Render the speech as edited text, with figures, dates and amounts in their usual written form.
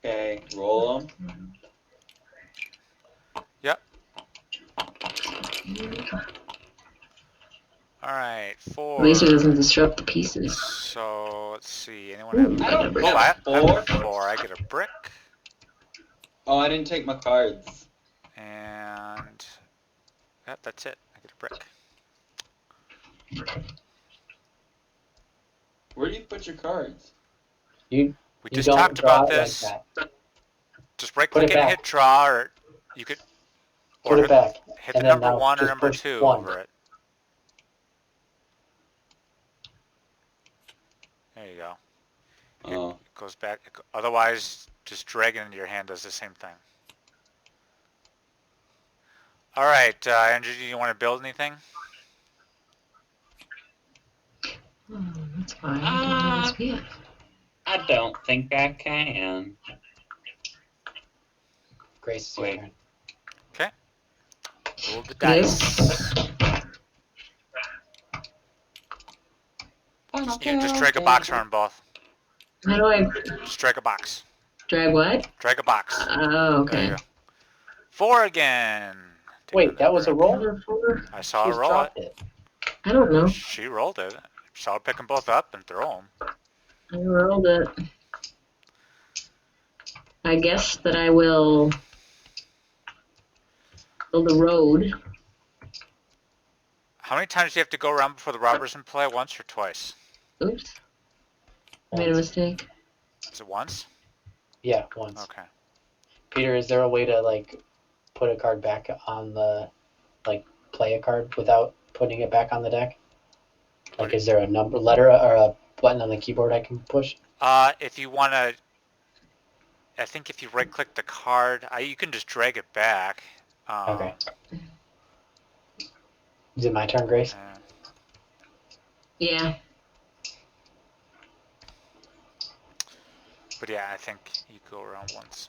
Okay, roll them. Yep. Alright, At 4. least it doesn't disrupt the pieces. So, let's see. Anyone Ooh, have... I don't Oh, I have have 4. 4. I get a brick. Oh, I didn't take my cards. And... Yep, that's it. I get a brick. Where do you put your cards? You We you just don't talked draw about it this. like that. Just right Put click it and back. hit draw, or you could... Put it back. Hit And the then number now 1 or just number push 2 1. over it. There you go. Oh. It goes back. Otherwise, just dragging it into your hand does the same thing. All right, Andrew, do you want to build anything? That's fine. I I don't think I can. Grace, is Wait. your turn. Okay. Roll the Yes. dice. You can just drag a box around both. How do I Just drag a box. drag what? Drag a box. Oh, There you okay. go. 4 again. Take Wait, another that was a brick. roll? Number 4? I saw She her just roll it. dropped it. I don't know. She rolled it. Saw her pick them both up and throw them. I rolled it. I guess that I will build a road. How many times do you have to go around before the robber's in play? Once or twice? Oops. Made a Once. mistake. Is it once? Yeah, once. Okay. Peter, is there a way to like put a card back on the play a card without putting it back on the deck? Like, is there a number, letter, or a button on the keyboard I can push? If you want to, I think if you right-click the card, you can just drag it back. Okay. Is it my turn, Grace? Yeah. But yeah, I think you go around once.